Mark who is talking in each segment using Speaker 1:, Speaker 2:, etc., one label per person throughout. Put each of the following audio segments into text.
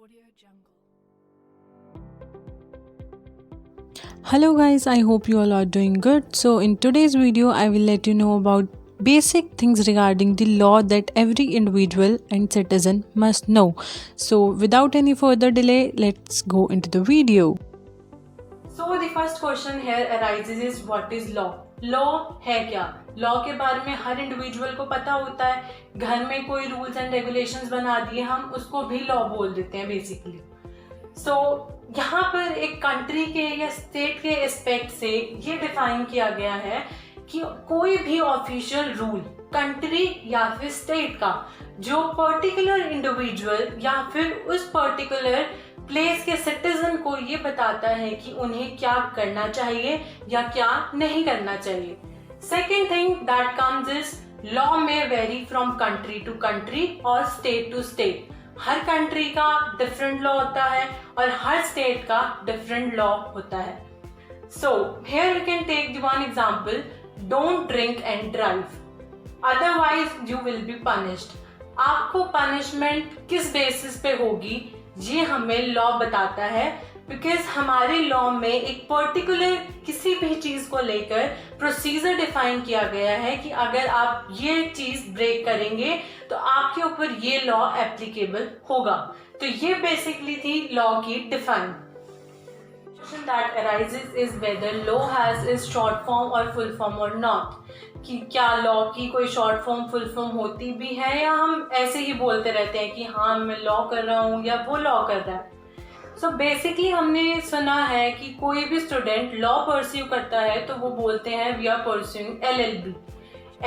Speaker 1: AudioJungle.
Speaker 2: Hello guys, I hope you all are doing good. So in today's video I will let you know about basic things regarding the law that every individual and citizen must know. So without any further delay, let's go into the video.
Speaker 3: So the first question here arises is what is law? Law है क्या? Law के बारे में हर individual को पता होता है. घर में कोई रूल्स एंड रेगुलेशंस बना दिए, हम उसको भी लॉ बोल देते हैं बेसिकली. सो यहाँ पर एक कंट्री के या स्टेट के एस्पेक्ट से ये डिफाइन किया गया है कि कोई भी ऑफिशियल रूल कंट्री या फिर स्टेट का जो पर्टिकुलर इंडिविजुअल या फिर उस पर्टिकुलर प्लेस के सिटीजन को ये बताता है कि उन्हें क्या करना चाहिए या क्या नहीं करना चाहिए. Second thing that comes is law में vary from country to country और स्टेट टू स्टेट. हर कंट्री का डिफरेंट लॉ होता है और हर स्टेट का डिफरेंट लॉ होता है. So here we can take the one example, don't drink and drive otherwise you will be punished. आपको पनिशमेंट किस बेसिस पे होगी ये हमें लॉ बताता है, बिकॉज हमारे लॉ में एक पर्टिकुलर किसी भी चीज को लेकर प्रोसीजर डिफाइन किया गया है कि अगर आप ये चीज ब्रेक करेंगे तो आपके ऊपर ये लॉ एप्लीकेबल होगा. तो ये बेसिकली थी लॉ की define. Question that arises is whether law has is short form और फुल फॉर्म और नॉट. कि क्या लॉ की कोई शॉर्ट फॉर्म फुल फॉर्म होती भी है या हम ऐसे ही बोलते रहते हैं कि हाँ मैं लॉ कर रहा हूँ या वो लॉ कर रहा है. सो बेसिकली हमने सुना है कि कोई भी स्टूडेंट लॉ परस्यू करता है तो वो बोलते हैं we are pursuing LLB.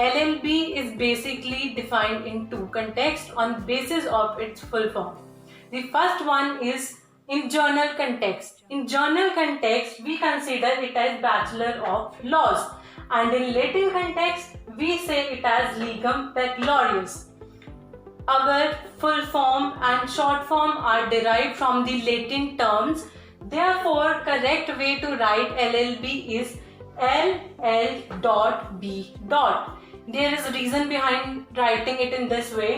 Speaker 3: LLB is basically defined in two contexts on basis of its full form. The first one is in journal context. In journal context, we consider it as Bachelor of Laws, and in Latin context, we say it as Legum Baccalaureus. अगर full form and short form are derived from the Latin terms, therefore correct way to write LLB is LL.B. There is a reason behind writing it in this way.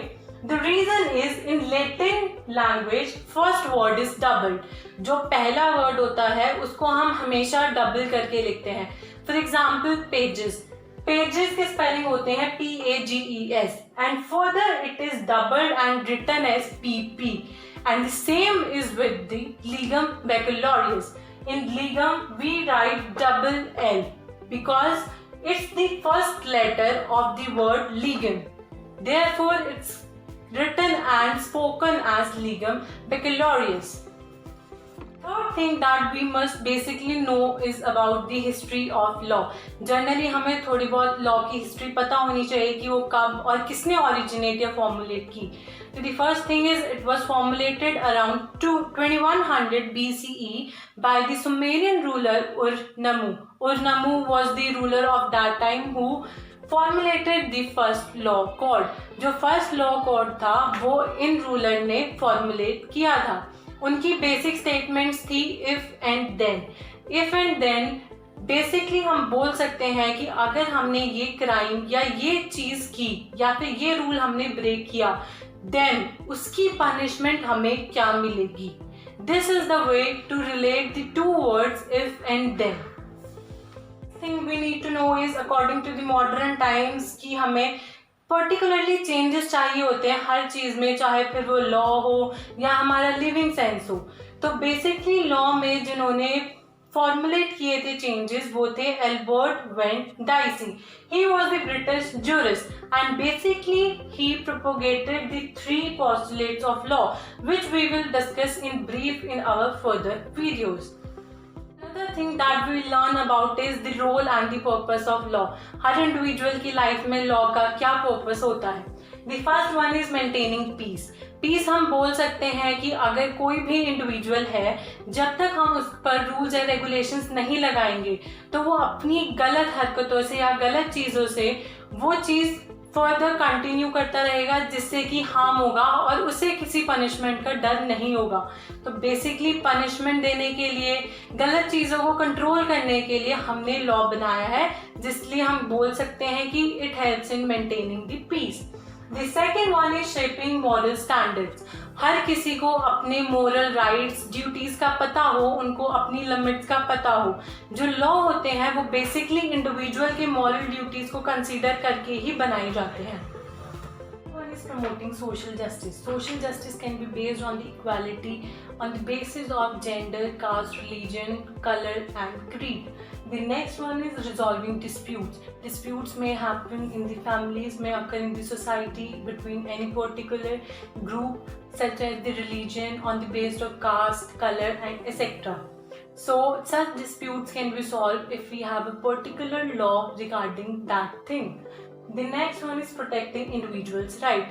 Speaker 3: The reason is in Latin language first word is doubled. जो पहला word होता है उसको हम हमेशा double करके लिखते हैं. For example, pages. Pages के spelling होते हैं PAGES and further it is doubled and written as PP. And the same is with the Legum Baccalaureus. In Legum we write double L because it's the first letter of the word legum. Therefore it's written and spoken as Legum Baccalaureus. Third thing that we must basically know is about the history of law. Generally हमें थोड़ी बहुत law की history पता होनी चाहिए कि वो कब और किसने ओरिजिनेट या फॉर्मुलेट की. So the first thing is it was formulated around 2100 BCE by the Sumerian ruler Ur-Nammu. Ur-Nammu was the ruler of that time who formulated the first law code. जो first law code था वो इन ruler ने formulate किया था. उनकी basic statements थी if and then. If and then basically हम बोल सकते हैं कि अगर हमने ये क्राइम या ये चीज की या फिर ये रूल हमने ब्रेक किया देन उसकी पनिशमेंट हमें क्या मिलेगी. This is the way to relate the two words if and then. Thing we need to know is according to the modern times कि हमें पर्टिकुलरली चेंजेस चाहिए होते हैं हर चीज़ में, चाहे फिर वो लॉ हो या हमारा लिविंग सेंस हो. तो बेसिकली लॉ में जिन्होंने फॉर्मुलेट किए थे चेंजेस वो थे Albert Venn Dicey. He was the British jurist and basically he propagated the 3 postulates of law which we will discuss in brief in our further videos. Another thing that we learn about is the role and the purpose of law. Her individual की life में law का क्या purpose होता है. The first one is maintaining peace. Peace हम बोल सकते हैं कि अगर कोई भी इंडिविजुअल है जब तक हम उस पर रूल्स एंड रेगुलेशंस नहीं लगाएंगे तो वो अपनी गलत हरकतों से या गलत चीज़ों से वो चीज़ फर्दर कंटिन्यू करता रहेगा जिससे कि हार्म होगा और उसे किसी पनिशमेंट का डर नहीं होगा. तो बेसिकली पनिशमेंट देने के लिए, गलत चीज़ों को कंट्रोल करने के लिए हमने लॉ बनाया है, जिसलिए हम बोल सकते हैं कि it helps in maintaining the peace. The second one is shaping moral standards. हर किसी को अपने मोरल राइट्स ड्यूटीज का पता हो, उनको अपनी लिमिट्स का पता हो. जो लॉ होते हैं वो बेसिकली इंडिविजुअल के मॉरल ड्यूटीज को कंसीडर करके ही बनाए जाते हैं. One is promoting social justice. Social justice can be based on the equality on the basis of gender, caste, religion, color, and creed. The next one is resolving disputes. Disputes may happen in the families, may occur in the society between any particular group, such as the religion, on the basis of caste, color, and etc. So such disputes can be solved if we have a particular law regarding that thing. The next one is protecting individuals' right.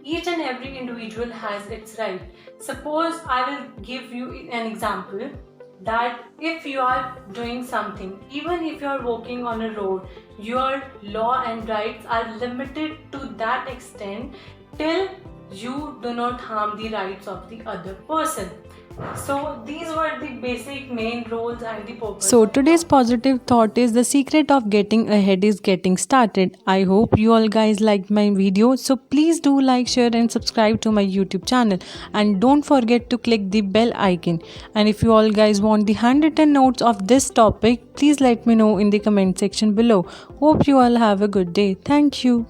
Speaker 3: Each and every individual has its right. Suppose I will give you an example that if you are doing something, even if you are walking on a road, your law and rights are limited to that extent till you do not harm the rights of the other person. So these were the basic main roles and the purpose.
Speaker 2: So today's positive thought is the secret of getting ahead is getting started. I hope you all guys liked my video. So please do like, share and subscribe to my YouTube channel. And don't forget to click the bell icon. And if you all guys want the handwritten notes of this topic, please let me know in the comment section below. Hope you all have a good day. Thank you.